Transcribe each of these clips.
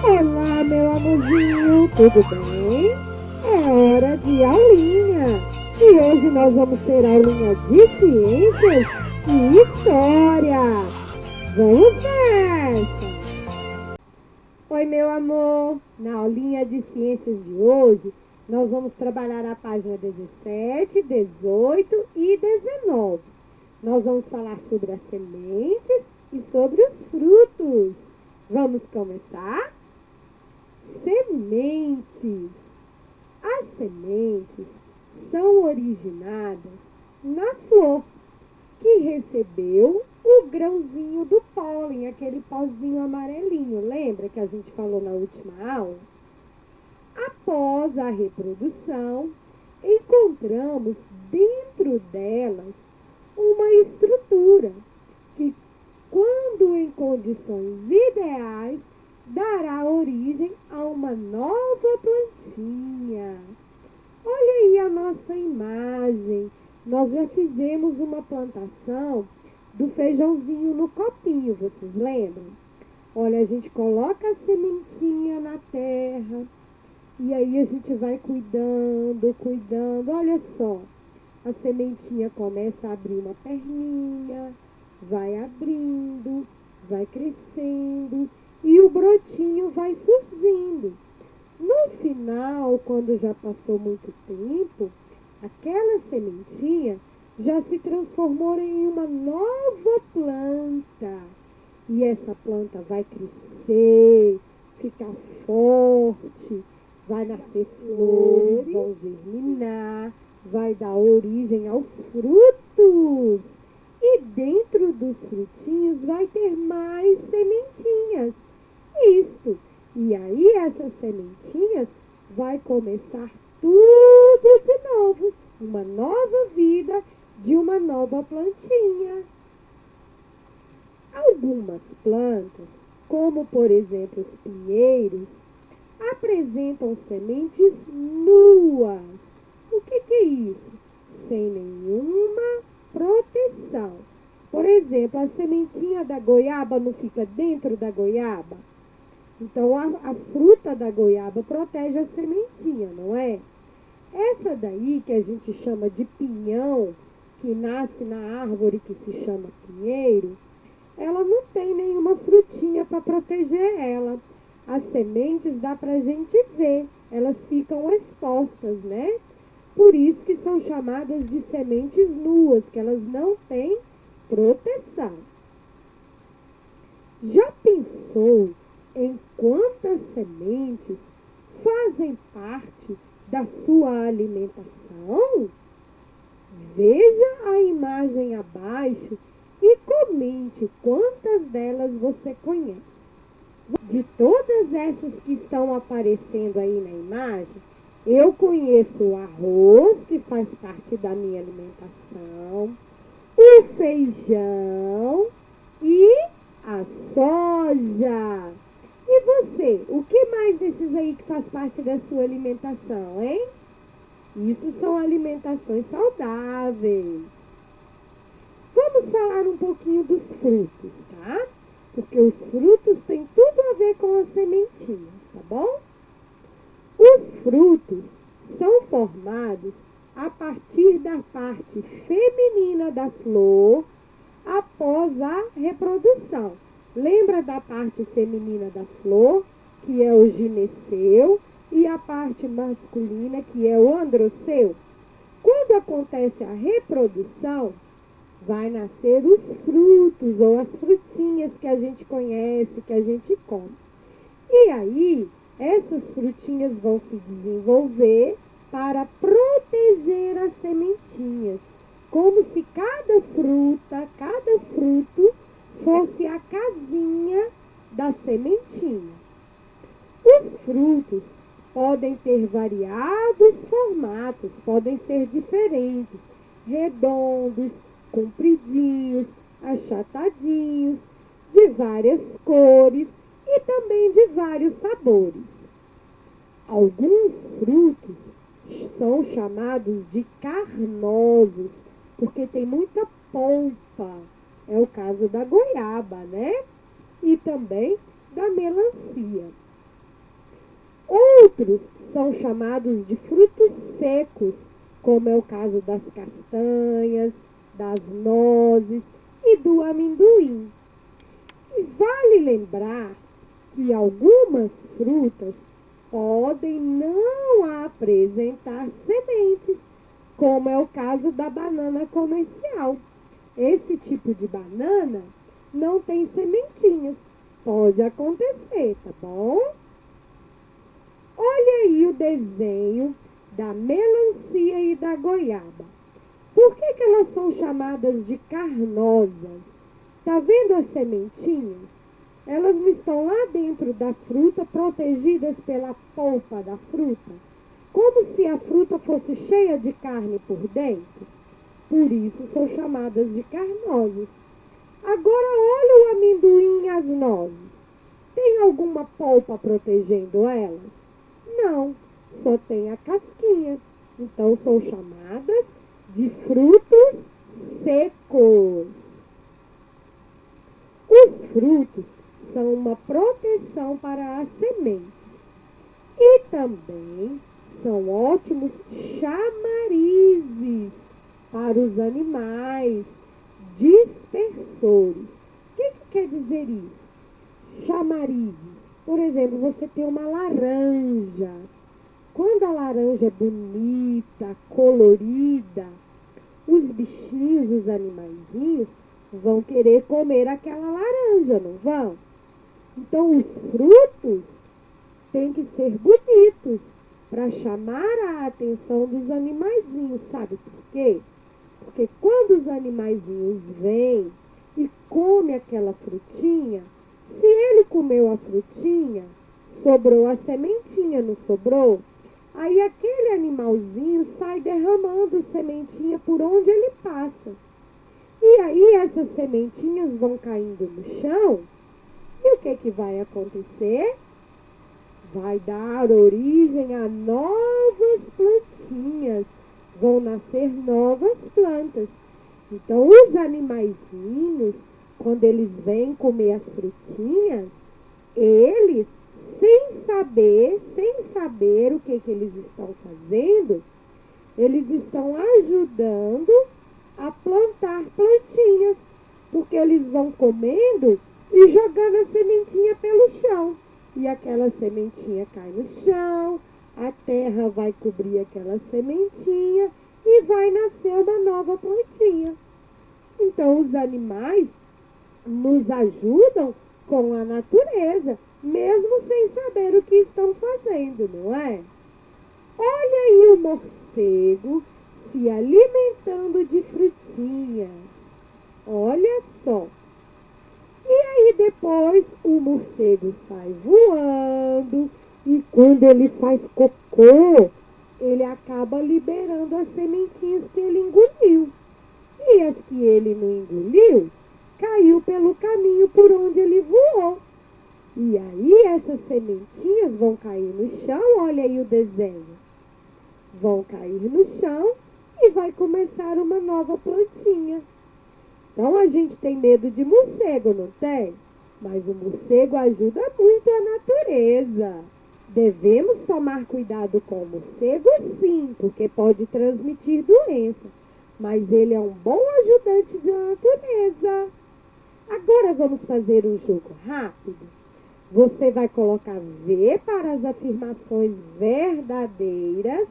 Olá, meu amorzinho, tudo bem? É hora de aulinha. E hoje nós vamos ter aulinha de ciências e história. Vamos nessa! Oi, meu amor. Na aulinha de ciências de hoje, nós vamos trabalhar a página 17, 18 e 19. Nós vamos falar sobre as sementes e sobre os frutos. Vamos começar? Sementes. As sementes são originadas na flor, que recebeu o grãozinho do pólen, aquele pozinho amarelinho. Lembra que a gente falou na última aula? Após a reprodução, encontramos dentro delas uma estrutura que, quando em condições ideais, dará origem a uma nova plantinha. Olha aí a nossa imagem. Nós já fizemos uma plantação do feijãozinho no copinho, vocês lembram? Olha, a gente coloca a sementinha na terra e aí a gente vai cuidando. Olha só, a sementinha começa a abrir uma perninha, vai abrindo, vai crescendo e o brotinho vai surgindo. No final, quando já passou muito tempo, aquela sementinha já se transformou em uma nova planta. E essa planta vai crescer, ficar forte, vai nascer flores, vão germinar, vai dar origem aos frutos. E dentro dos frutinhos vai ter mais sementinhas. Isto. E aí essas sementinhas vai começar tudo de novo. Uma nova vida de uma nova plantinha. Algumas plantas, como por exemplo os pinheiros, apresentam sementes nuas. O que é isso? Sem nenhuma proteção. Por exemplo, a sementinha da goiaba não fica dentro da goiaba? Então, a fruta da goiaba protege a sementinha, não é? Essa daí, que a gente chama de pinhão, que nasce na árvore que se chama pinheiro, ela não tem nenhuma frutinha para proteger ela. As sementes dá para a gente ver, elas ficam expostas, né? Por isso que são chamadas de sementes nuas, que elas não têm proteção. Já pensou em quantas sementes fazem parte da sua alimentação? Veja a imagem abaixo e comente quantas delas você conhece. De todas essas que estão aparecendo aí na imagem, eu conheço o arroz, que faz parte da minha alimentação, o feijão e a soja. E você, o que mais desses aí que faz parte da sua alimentação, hein? Isso são alimentações saudáveis. Vamos falar um pouquinho dos frutos, tá? Porque os frutos têm tudo a ver com as sementinhas, tá bom? Os frutos são formados a partir da parte feminina da flor após a reprodução. Lembra da parte feminina da flor, que é o gineceu, e a parte masculina, que é o androceu? Quando acontece a reprodução, vai nascer os frutos ou as frutinhas que a gente conhece, que a gente come. E aí, essas frutinhas vão se desenvolver para proteger as sementinhas, como se cada fruta, cada fruto fosse a casinha da sementinha. Os frutos podem ter variados formatos, podem ser diferentes, redondos, compridinhos, achatadinhos, de várias cores e também de vários sabores. Alguns frutos são chamados de carnosos, porque tem muita polpa. É o caso da goiaba, né? E também da melancia. Outros são chamados de frutos secos, como é o caso das castanhas, das nozes e do amendoim. E vale lembrar que algumas frutas podem não apresentar sementes, como é o caso da banana comercial. Esse tipo de banana não tem sementinhas. Pode acontecer, tá bom? Olha aí o desenho da melancia e da goiaba. Por que elas são chamadas de carnosas? Tá vendo as sementinhas? Elas não estão lá dentro da fruta, protegidas pela polpa da fruta, como se a fruta fosse cheia de carne por dentro. Por isso são chamadas de carnosas. Agora olha o amendoim e as nozes. Tem alguma polpa protegendo elas? Não, só tem a casquinha. Então são chamadas de frutos secos. Os frutos são uma proteção para as sementes e também são ótimos chamarizes para os animais dispersores. O que quer dizer isso? Chamarizes. Por exemplo, você tem uma laranja. Quando a laranja é bonita, colorida, os bichinhos, os animaizinhos, vão querer comer aquela laranja, não vão? Então, os frutos têm que ser bonitos para chamar a atenção dos animaizinhos. Sabe por quê? Porque quando os animaizinhos vêm e comem aquela frutinha, se ele comeu a frutinha, sobrou a sementinha, não sobrou? Aí aquele animalzinho sai derramando sementinha por onde ele passa. E aí essas sementinhas vão caindo no chão. E o que vai acontecer? Vai dar origem a novas plantinhas. Vão nascer novas plantas. Então os animaizinhos, quando eles vêm comer as frutinhas, eles, sem saber o que eles estão fazendo, eles estão ajudando a plantar plantinhas, porque eles vão comendo e jogando a sementinha pelo chão. E aquela sementinha cai no chão, a terra vai cobrir aquela sementinha e vai nascer uma nova plantinha. Então os animais nos ajudam com a natureza, mesmo sem saber o que estão fazendo, não é? Olha aí o morcego se alimentando de frutinhas. Olha só. E aí depois o morcego sai voando e quando ele faz cocô, ele acaba liberando as sementinhas que ele engoliu. E as que ele não engoliu, caiu pelo caminho por onde ele voou. E aí essas sementinhas vão cair no chão, olha aí o desenho. Vão cair no chão e vai começar uma nova plantinha. Então a gente tem medo de morcego, não tem? Mas o morcego ajuda muito a natureza. Devemos tomar cuidado com o morcego, sim, porque pode transmitir doença. Mas ele é um bom ajudante da natureza. Agora vamos fazer um jogo rápido. Você vai colocar V para as afirmações verdadeiras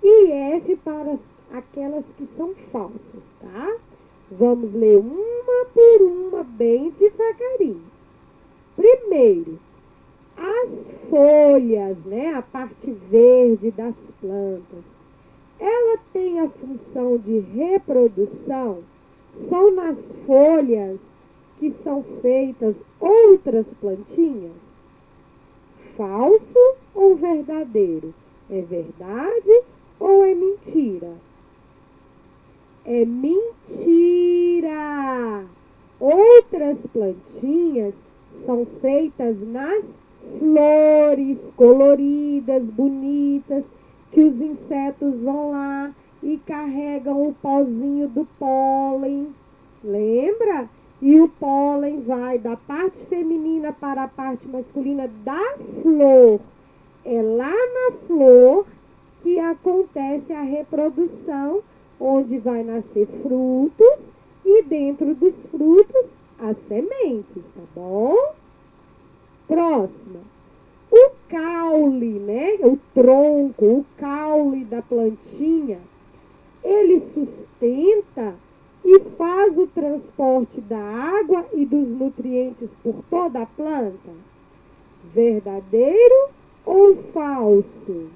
e F para aquelas que são falsas, tá? Vamos ler uma por uma, bem devagarinho. Primeiro, as folhas, né? A parte verde das plantas, ela tem a função de reprodução? São nas folhas que são feitas outras plantinhas? Falso ou verdadeiro? É verdade ou é mentira? É mentira! Outras plantinhas são feitas nas flores coloridas, bonitas, que os insetos vão lá e carregam o pozinho do pólen. Lembra? E o pólen vai da parte feminina para a parte masculina da flor. É lá na flor que acontece a reprodução, onde vai nascer frutos e dentro dos frutos as sementes, tá bom? Próxima. O caule, né? O tronco, o caule da plantinha, ele sustenta e faz o transporte da água e dos nutrientes por toda a planta? Verdadeiro ou falso?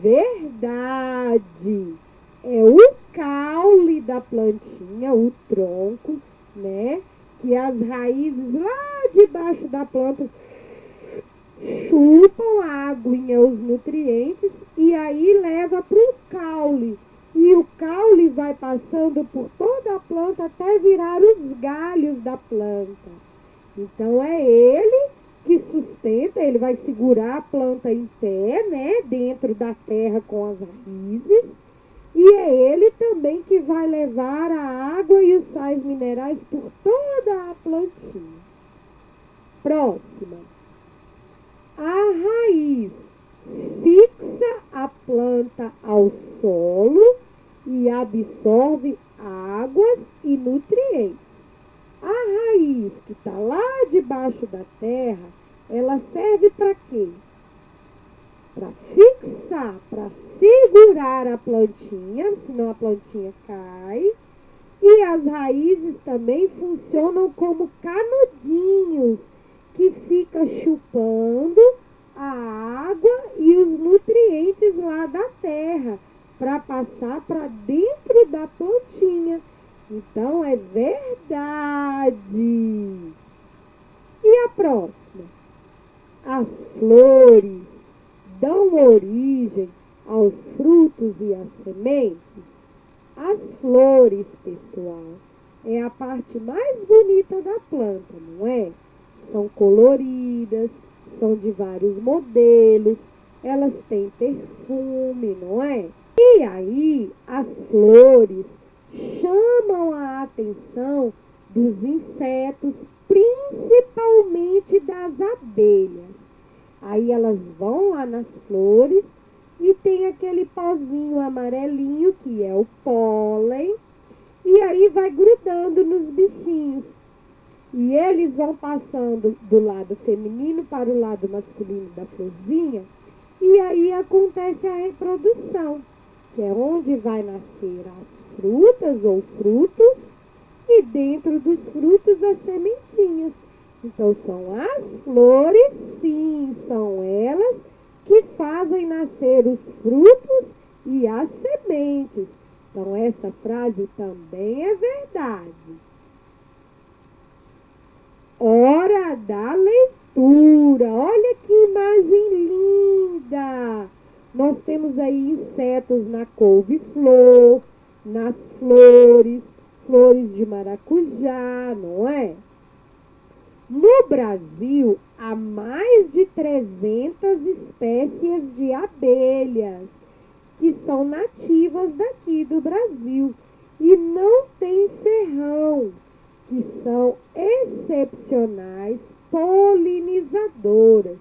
Verdade. É o caule da plantinha, o tronco, né? Que as raízes lá debaixo da planta chupam a aguinha, os nutrientes, e aí leva para o caule. E o caule vai passando por toda a planta até virar os galhos da planta. Então é ele que sustenta, ele vai segurar a planta em pé, né, dentro da terra com as raízes. E é ele também que vai levar a água e os sais minerais por toda a plantinha. Próxima. A raiz fixa a planta ao solo e absorve águas e nutrientes. A raiz que está lá debaixo da terra, ela serve para quê? Para fixar, para segurar a plantinha, senão a plantinha cai. E as raízes também funcionam como canudinhos que fica chupando a água e os nutrientes lá da terra para passar para dentro da plantinha. Então é verdade. E a próxima? As flores dão origem aos frutos e às sementes? As flores, pessoal, é a parte mais bonita da planta, não é? São coloridas, são de vários modelos, elas têm perfume, não é? E aí, as flores chamam a atenção dos insetos, principalmente das abelhas. Aí elas vão lá nas flores e tem aquele pozinho amarelinho, que é o pólen, e aí vai grudando nos bichinhos. E eles vão passando do lado feminino para o lado masculino da florzinha, e aí acontece a reprodução, que é onde vai nascer as frutas ou frutos, e dentro dos frutos as sementinhas. Então são as flores, sim, são elas que fazem nascer os frutos e as sementes. Então essa frase também é verdade. Hora da leitura. Olha que imagem linda! Nós temos aí insetos na couve-flor, nas flores, flores de maracujá, não é? No Brasil, há mais de 300 espécies de abelhas que são nativas daqui do Brasil e não tem ferrão, que são excepcionais polinizadoras.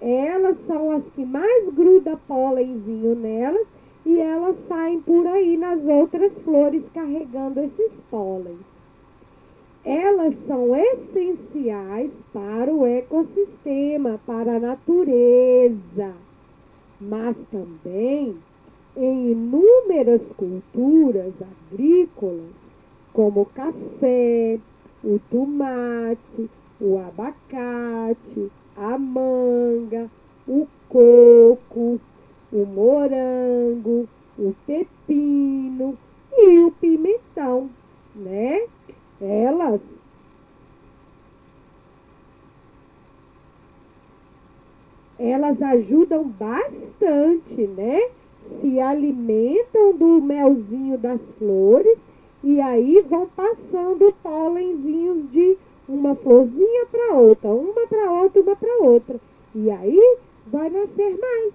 Elas são as que mais gruda pólenzinho nelas e elas saem por aí nas outras flores carregando esses pólens. Elas são essenciais para o ecossistema, para a natureza, mas também em inúmeras culturas agrícolas, como o café, o tomate, o abacate, a manga, o coco, o morango, o pepino e o pimentão, né? Elas ajudam bastante, né? Se alimentam do melzinho das flores e aí vão passando pólenzinhos de uma florzinha para outra, uma para outra, uma para outra. E aí vai nascer mais.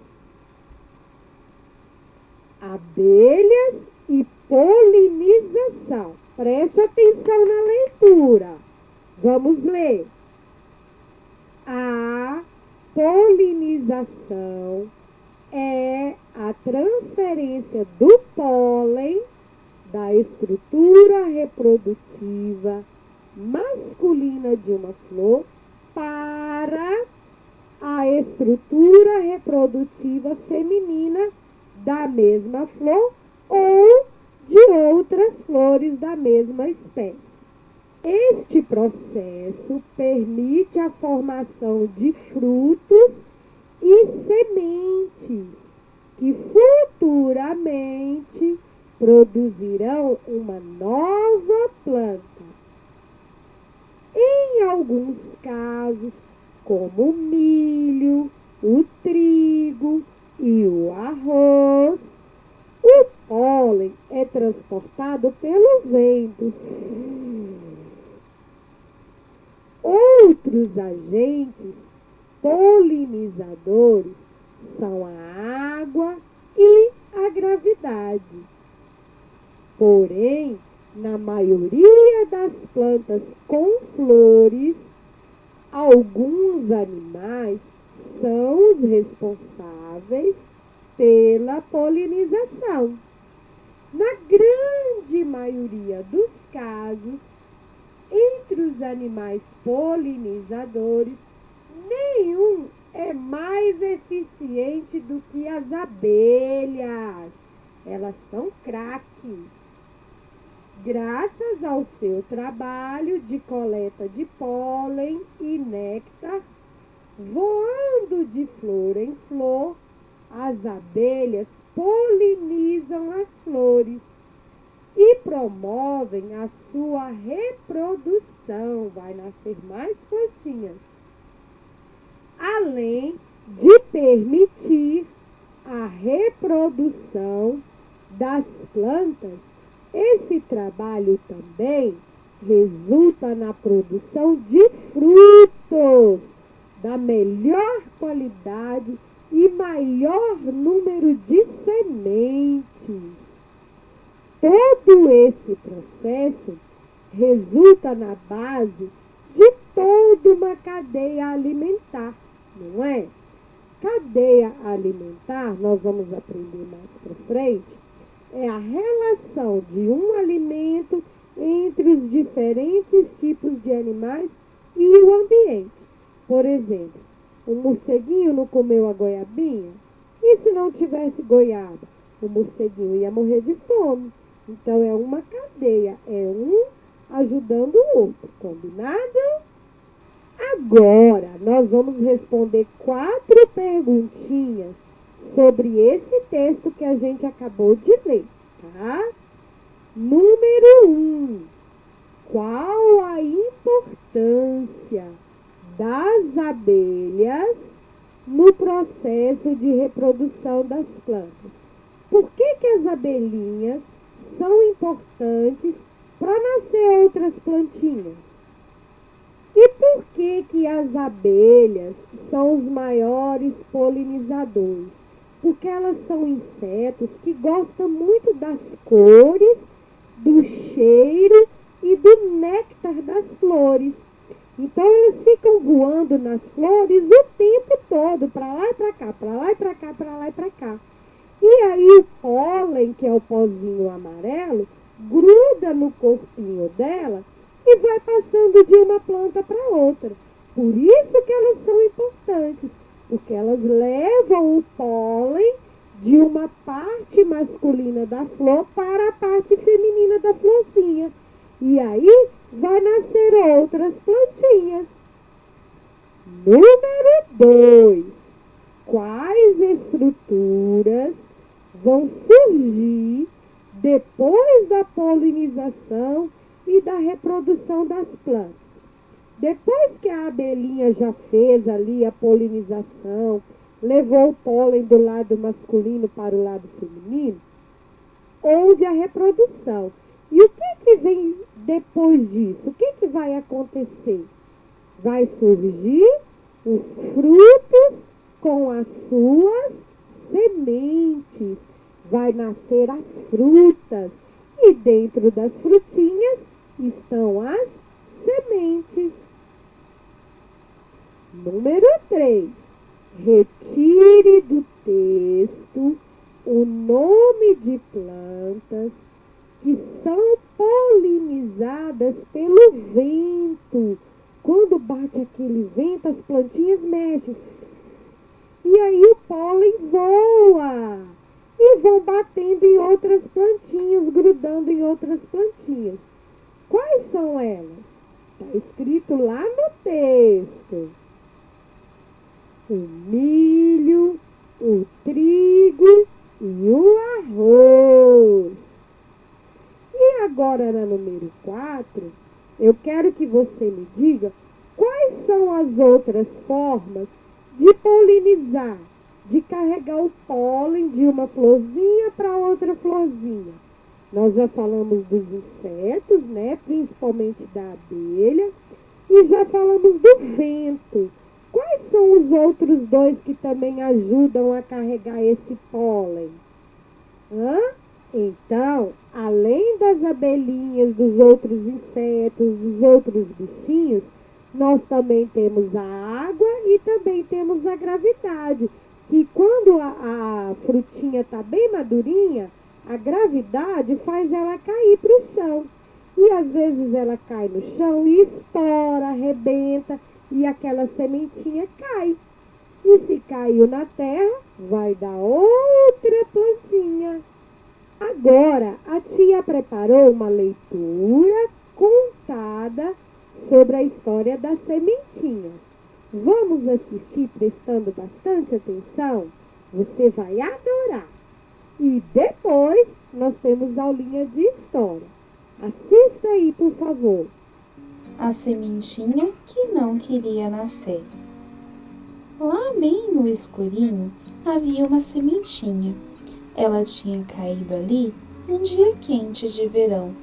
Abelhas e polinização. Preste atenção na leitura. Vamos ler. A polinização polinização é a transferência do pólen da estrutura reprodutiva masculina de uma flor para a estrutura reprodutiva feminina da mesma flor ou de outras flores da mesma espécie. Este processo permite a formação de frutos e sementes que futuramente produzirão uma nova planta. Em alguns casos, como o milho, o trigo e o arroz, o pólen é transportado pelo vento. Outros agentes polinizadores são a água e a gravidade. Porém, na maioria das plantas com flores, alguns animais são os responsáveis pela polinização. Na grande maioria dos casos, entre os animais polinizadores, nenhum é mais eficiente do que as abelhas. Elas são craques. Graças ao seu trabalho de coleta de pólen e néctar, voando de flor em flor, as abelhas polinizam as flores e promovem a sua reprodução. Vai nascer mais plantinhas. Além de permitir a reprodução das plantas, esse trabalho também resulta na produção de frutos da melhor qualidade e maior número de sementes. Todo esse processo resulta na base de toda uma cadeia alimentar, não é? Cadeia alimentar, nós vamos aprender mais para frente, é a relação de um alimento entre os diferentes tipos de animais e o ambiente. Por exemplo, o morceguinho não comeu a goiabinha? E se não tivesse goiaba? O morceguinho ia morrer de fome. Então, é uma cadeia, é um ajudando o outro. Combinado? Agora, nós vamos responder 4 perguntinhas sobre esse texto que a gente acabou de ler, tá? Número 1. Qual a importância das abelhas no processo de reprodução das plantas? Por que as abelhinhas são importantes para nascer outras plantinhas? E por que as abelhas são os maiores polinizadores? Porque elas são insetos que gostam muito das cores, do cheiro e do néctar das flores. Então, elas ficam voando nas flores o tempo todo, para lá e para cá, para lá e para cá, para lá e para cá. E aí o pólen, que é o pozinho amarelo, gruda no corpinho dela e vai passando de uma planta para outra. Por isso que elas são importantes, porque elas levam o pólen de uma parte masculina da flor para a parte feminina da florzinha. E aí vai nascer outras plantinhas. Número 2. Quais estruturas vão surgir depois da polinização e da reprodução das plantas? Depois que a abelhinha já fez ali a polinização, levou o pólen do lado masculino para o lado feminino, houve a reprodução. E o que vem depois disso? O que vai acontecer? Vai surgir os frutos com as suas sementes. Vai nascer as frutas. E dentro das frutinhas estão as sementes. Número 3. Retire do texto o nome de plantas que são polinizadas pelo vento. Quando bate aquele vento, as plantinhas mexem. E aí o pólen voa. E vão batendo em outras plantinhas, grudando em outras plantinhas. Quais são elas? Está escrito lá no texto. O milho, o trigo e o arroz. E agora, na número 4, eu quero que você me diga quais são as outras formas de polinizar, de carregar o pólen de uma florzinha para outra florzinha. Nós já falamos dos insetos, né? Principalmente da abelha, e já falamos do vento. Quais são os outros dois que também ajudam a carregar esse pólen? Então, além das abelhinhas, dos outros insetos, dos outros bichinhos, nós também temos a água e também temos a gravidade, que quando a frutinha está bem madurinha, a gravidade faz ela cair para o chão. E às vezes ela cai no chão e estoura, arrebenta, e aquela sementinha cai. E se caiu na terra, vai dar outra plantinha. Agora, a tia preparou uma leitura contada sobre a história das sementinhas. Vamos assistir prestando bastante atenção? Você vai adorar. E depois nós temos aulinha de história. Assista aí, por favor. A sementinha que não queria nascer. Lá bem no escurinho havia uma sementinha. Ela tinha caído ali num dia quente de verão.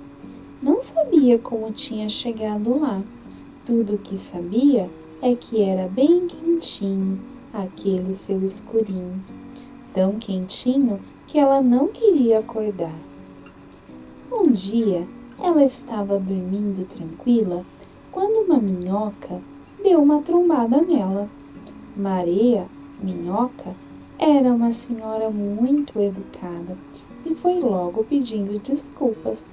Não sabia como tinha chegado lá. Tudo o que sabia é que era bem quentinho, aquele seu escurinho. Tão quentinho que ela não queria acordar. Um dia, ela estava dormindo tranquila quando uma minhoca deu uma trombada nela. Maria, minhoca, era uma senhora muito educada e foi logo pedindo desculpas.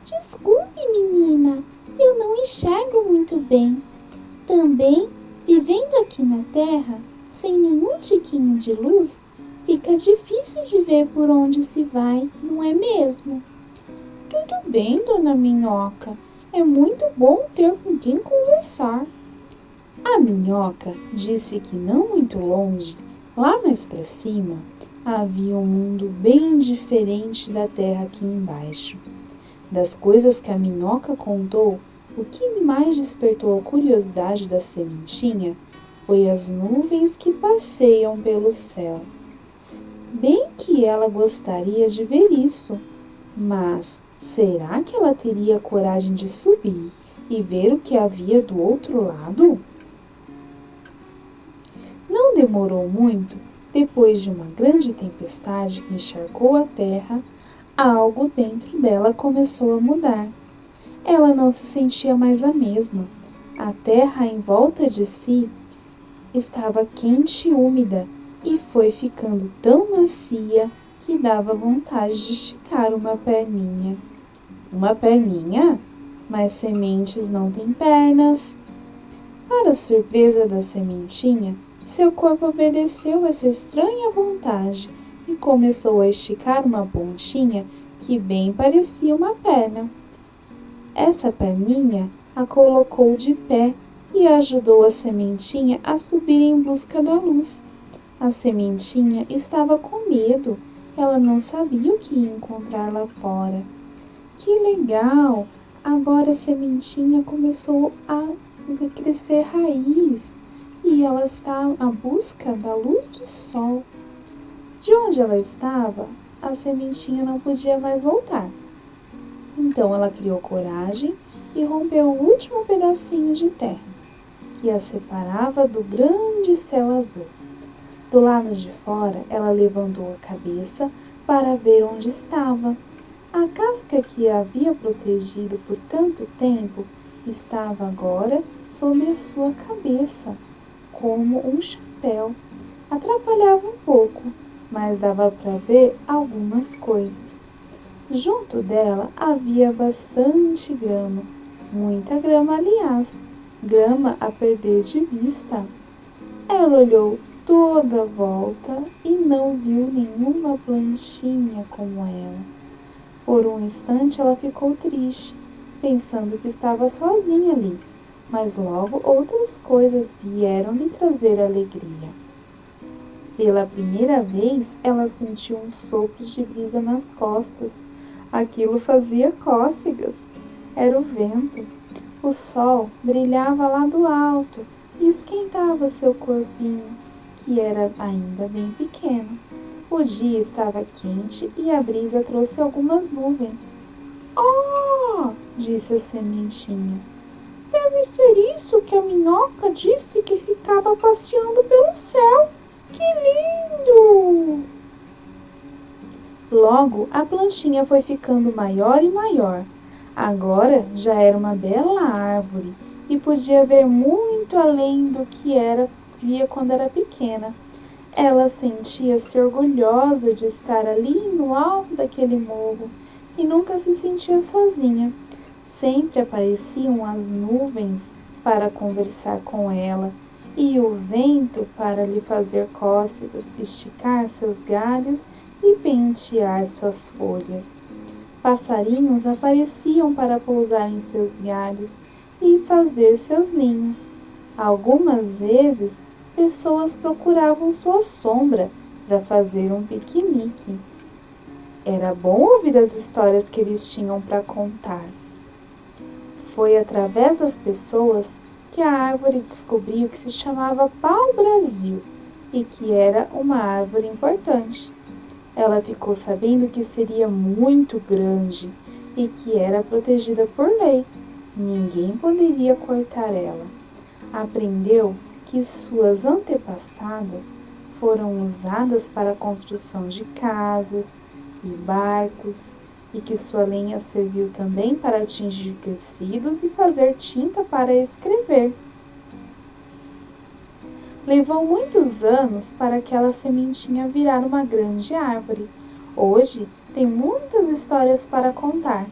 Desculpe, menina, eu não enxergo muito bem. Também, vivendo aqui na terra, sem nenhum tiquinho de luz, fica difícil de ver por onde se vai, não é mesmo? Tudo bem, dona Minhoca, é muito bom ter com quem conversar. A minhoca disse que não muito longe, lá mais para cima, havia um mundo bem diferente da terra aqui embaixo. Das coisas que a minhoca contou, o que mais despertou a curiosidade da sementinha foi as nuvens que passeiam pelo céu. Bem que ela gostaria de ver isso, mas será que ela teria coragem de subir e ver o que havia do outro lado? Não demorou muito, depois de uma grande tempestade que encharcou a terra, algo dentro dela começou a mudar. Ela não se sentia mais a mesma. A terra em volta de si estava quente e úmida e foi ficando tão macia que dava vontade de esticar uma perninha. Uma perninha? Mas sementes não têm pernas. Para a surpresa da sementinha, seu corpo obedeceu essa estranha vontade e começou a esticar uma pontinha que bem parecia uma perna. Essa perninha a colocou de pé e ajudou a sementinha a subir em busca da luz. A sementinha estava com medo, ela não sabia o que ia encontrar lá fora. Que legal! Agora a sementinha começou a crescer raiz e ela está à busca da luz do sol. De onde ela estava, a sementinha não podia mais voltar. Então ela criou coragem e rompeu o último pedacinho de terra, que a separava do grande céu azul. Do lado de fora, ela levantou a cabeça para ver onde estava. A casca que a havia protegido por tanto tempo estava agora sobre a sua cabeça, como um chapéu. atrapalhava um pouco, mas dava para ver algumas coisas. Junto dela havia bastante grama, muita grama, aliás, grama a perder de vista. Ela olhou toda a volta e não viu nenhuma plantinha como ela. Por um instante ela ficou triste, pensando que estava sozinha ali, mas logo outras coisas vieram lhe trazer alegria. Pela primeira vez, ela sentiu um sopro de brisa nas costas. Aquilo fazia cócegas. Era o vento. O sol brilhava lá do alto e esquentava seu corpinho, que era ainda bem pequeno. O dia estava quente e a brisa trouxe algumas nuvens. Oh! Disse a sementinha. Deve ser isso que a minhoca disse que ficava passeando pelo céu. Que lindo! Logo, a planchinha foi ficando maior e maior. Agora já era uma bela árvore e podia ver muito além do que via quando era pequena. Ela sentia-se orgulhosa de estar ali no alto daquele morro e nunca se sentia sozinha. Sempre apareciam as nuvens para conversar com ela e o vento para lhe fazer cócegas, esticar seus galhos e pentear suas folhas. Passarinhos apareciam para pousar em seus galhos e fazer seus ninhos. Algumas vezes, pessoas procuravam sua sombra para fazer um piquenique. Era bom ouvir as histórias que eles tinham para contar. Foi através das pessoas que a árvore descobriu que se chamava pau-brasil e que era uma árvore importante. Ela ficou sabendo que seria muito grande e que era protegida por lei. Ninguém poderia cortar ela. Aprendeu que suas antepassadas foram usadas para a construção de casas e barcos e que sua lenha serviu também para tingir tecidos e fazer tinta para escrever. Levou muitos anos para aquela sementinha virar uma grande árvore. Hoje tem muitas histórias para contar,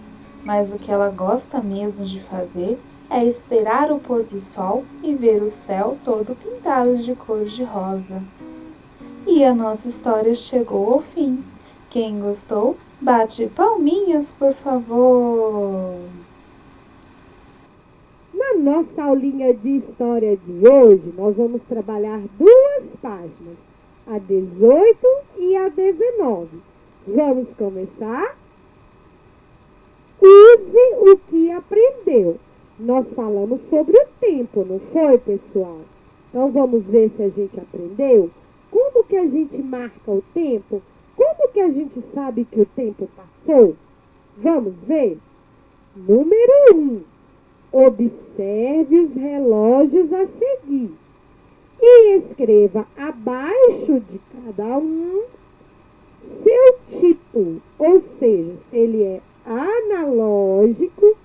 mas o que ela gosta mesmo de fazer é esperar o pôr do sol e ver o céu todo pintado de cor de rosa. E a nossa história chegou ao fim. Quem gostou, bate palminhas, por favor! Na nossa aulinha de história de hoje, nós vamos trabalhar duas páginas, a 18 e a 19. Vamos começar? Use o que aprendeu. Nós falamos sobre o tempo, não foi, pessoal? Então, vamos ver se a gente aprendeu. Como que a gente marca o tempo? Como que a gente sabe que o tempo passou? Vamos ver? Número 1. Observe os relógios a seguir e escreva abaixo de cada um seu tipo, ou seja, se ele é analógico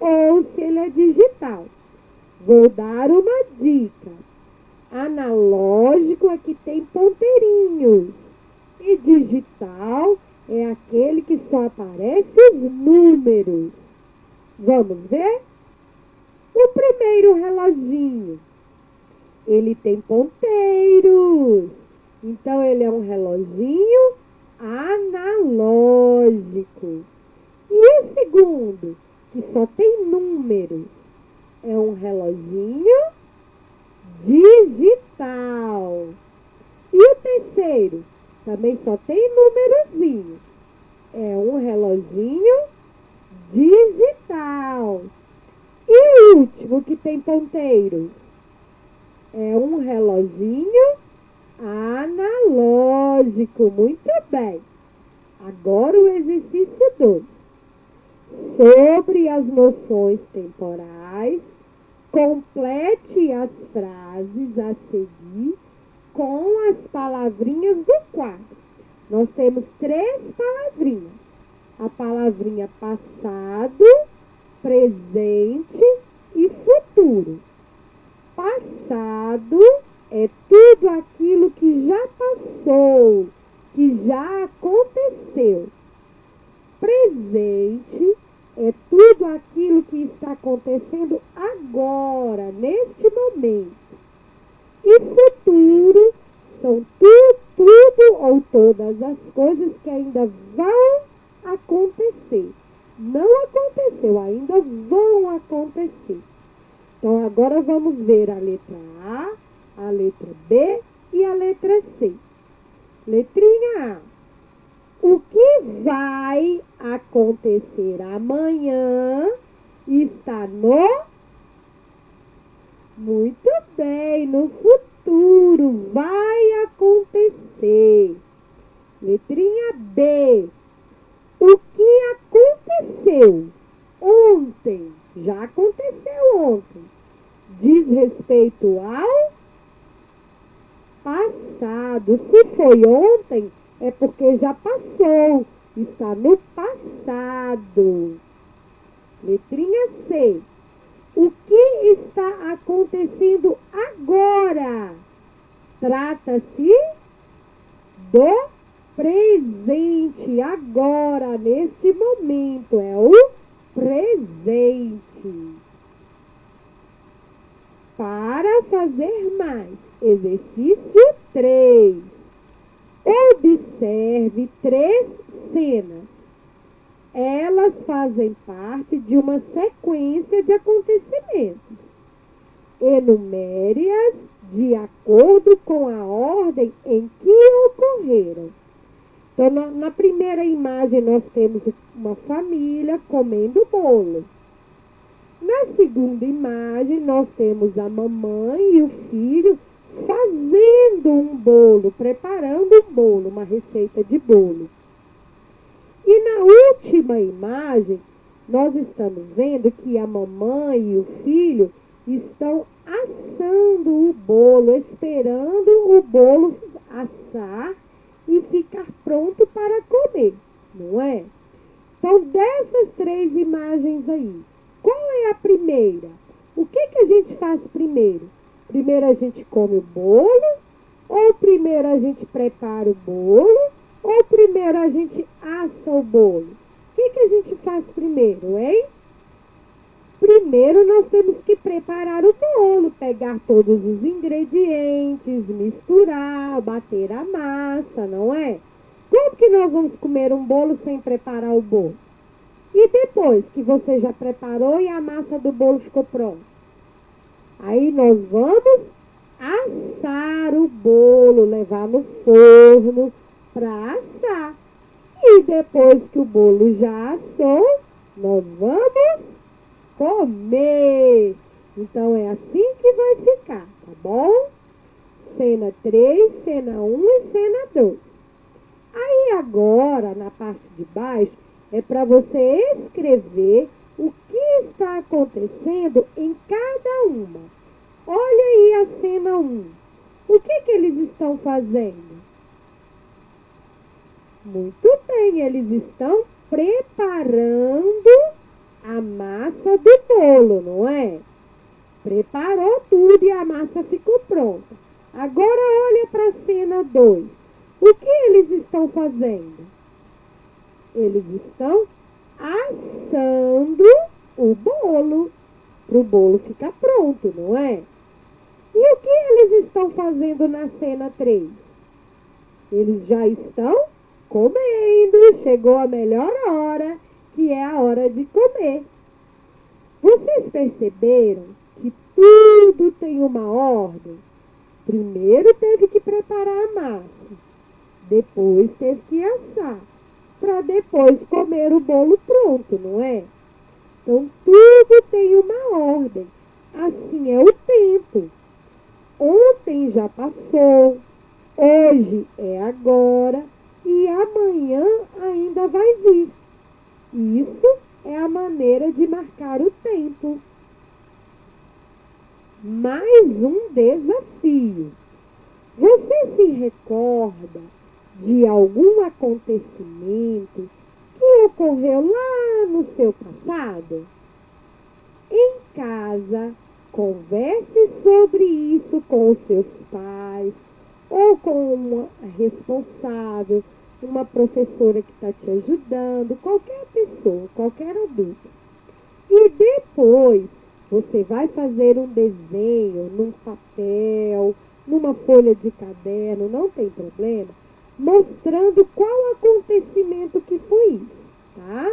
ou se ele é digital. Vou dar uma dica. Analógico é que tem ponteirinhos e digital é aquele que só aparece os números. Vamos ver? O primeiro reloginho, ele tem ponteiros, então ele é um reloginho analógico. E o segundo, que só tem números, é um reloginho digital. E o terceiro, também só tem numerozinhos, é um reloginho digital. E o último, que tem ponteiros, é um reloginho analógico. Muito bem. Agora o exercício 2. Sobre as noções temporais, complete as frases a seguir com as palavrinhas do quadro. Nós temos 3 palavrinhas. A palavrinha passado, presente e futuro. Passado é tudo aquilo que já passou, que já aconteceu. Presente é tudo aquilo que está acontecendo agora, neste momento. E futuro são tudo ou todas as coisas que ainda vão acontecer. Não aconteceu, ainda vão acontecer. Então, agora vamos ver a letra A letra B e a letra C. Letrinha A. O que vai acontecer amanhã está no... Muito bem, no futuro vai acontecer. Letrinha B. O que aconteceu ontem, já aconteceu ontem, diz respeito ao passado. Se foi ontem, é porque já passou, está no passado. Letrinha C. O que está acontecendo agora? Trata-se do presente, agora, neste momento, é o presente. Para fazer mais, exercício 3. Observe 3 cenas. Elas fazem parte de uma sequência de acontecimentos. Enumere-as de acordo com a ordem em que ocorreram. Então, na primeira imagem, nós temos uma família comendo bolo. Na segunda imagem, nós temos a mamãe e o filho fazendo um bolo, preparando um bolo, uma receita de bolo. E na última imagem, nós estamos vendo que a mamãe e o filho estão assando o bolo, esperando o bolo assar e ficar pronto para comer, não é? Então, dessas 3 imagens aí, qual é a primeira? O que a gente faz primeiro? Primeiro a gente come o bolo? Ou primeiro a gente prepara o bolo? Ou primeiro a gente assa o bolo? O que a gente faz primeiro, hein? Primeiro nós temos que preparar o bolo, pegar todos os ingredientes, misturar, bater a massa, não é? Como que nós vamos comer um bolo sem preparar o bolo? E depois que você já preparou e a massa do bolo ficou pronta? Aí nós vamos assar o bolo, levar no forno para assar. E depois que o bolo já assou, nós vamos comer. Então é assim que vai ficar, tá bom? Cena 3, cena 1 e cena 2. Aí agora, na parte de baixo, é para você escrever o que está acontecendo em cada uma. Olha aí a cena 1. O que eles estão fazendo? Muito bem, eles estão preparando a massa do bolo, não é? Preparou tudo e a massa ficou pronta. Agora olha para a cena 2. O que eles estão fazendo? Eles estão assando o bolo, para o bolo ficar pronto, não é? E o que eles estão fazendo na cena 3? Eles já estão comendo, chegou a melhor hora, que é a hora de comer. Vocês perceberam que tudo tem uma ordem? Primeiro teve que preparar a massa, depois teve que assar, para depois comer o bolo pronto, não é? Então, tudo tem uma ordem. Assim é o tempo. Ontem já passou, hoje é agora e amanhã ainda vai vir. Isso é a maneira de marcar o tempo. Mais um desafio. Você se recorda de algum acontecimento que ocorreu lá no seu passado? Em casa, converse sobre isso com os seus pais, ou com uma responsável, uma professora que está te ajudando, qualquer pessoa, qualquer adulto. E depois você vai fazer um desenho num papel, numa folha de caderno, não tem problema, mostrando qual acontecimento que foi isso, tá?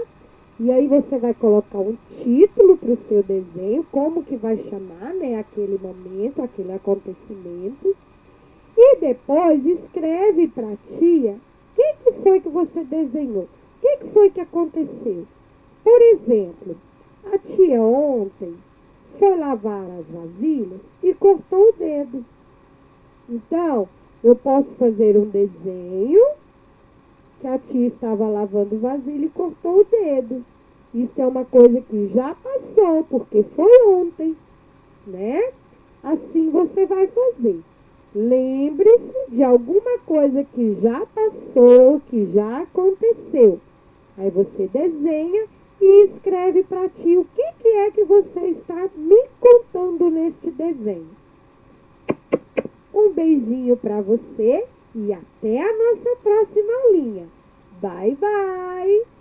E aí você vai colocar um título para o seu desenho, como que vai chamar, né, aquele momento, aquele acontecimento. E depois escreve para a tia o que foi que você desenhou, o que foi que aconteceu. Por exemplo, a tia ontem foi lavar as vasilhas e cortou o dedo. Então, eu posso fazer um desenho que a tia estava lavando vasilha e cortou o dedo. Isso é uma coisa que já passou, porque foi ontem, né? Assim você vai fazer. Lembre-se de alguma coisa que já passou, que já aconteceu. Aí você desenha e escreve para ti o que é que você está me contando neste desenho. Um beijinho para você e até a nossa próxima aulinha. Bye, bye!